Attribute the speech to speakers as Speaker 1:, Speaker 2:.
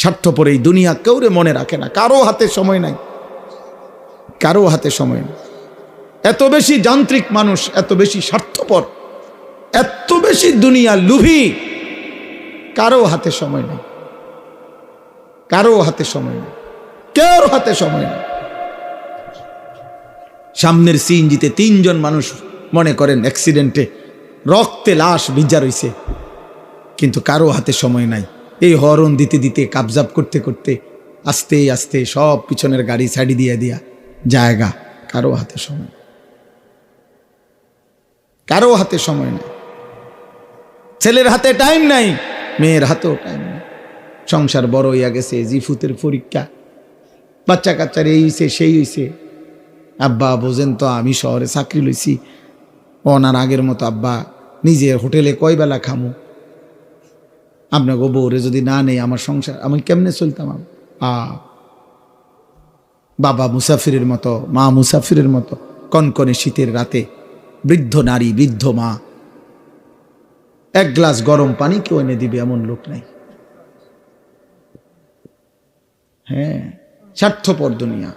Speaker 1: স্বার্থপর এই দুনিয়া কেউরে মনে রাখে না, কারো হাতে সময় নাই, কারো হাতে সময় নেই। এত বেশি যান্ত্রিক মানুষ, এত বেশি স্বার্থপর, এত বেশি দুনিয়া লুভি, কারো হাতে সময় নেই, কারো হাতে সময় নেই, কেউ হাতে সময় নেই। সামনের সিএনজিতে 3 জন মানুষ মনে করেন অ্যাক্সিডেন্টে রক্তে লাশ ভিজা রইছে, কিন্তু কারো হাতে সময় নাই। এই হরন দিতে দিতে কাবজাব করতে করতে আস্তে আস্তে সব পিছনের গাড়ি সাইড দিয়ে দিয়া জায়গা, কারো হাতে সময়, কারো হাতে সময় নাই। ছেলের হাতে টাইম নাই, মেয়ের হাতেও টাইম নাই। সংসার বড় হইয়া গেছে, জিফুতের পরীক্ষা, বাচ্চা কাচ্চার এই হইছে সেই হইছে। আব্বা বোঝেন তো, আমি শহরে চাকরি লইছি, ওনার আগের মতো আব্বা নিজের হোটেলে কয় বেলা খামু, আপনাকে বউরে যদি না নেই আমার সংসার আমি কেমনে চলতাম। বাবা মুসাফিরের মতো, মা মুসাফিরের মতো, কনকনে শীতের রাতে বৃদ্ধ নারী, বৃদ্ধ মা 1 গ্লাস গরম পানি কেউ এনে দিবে এমন লোক নাই। হ্যাঁ, স্বার্থপর দুনিয়া।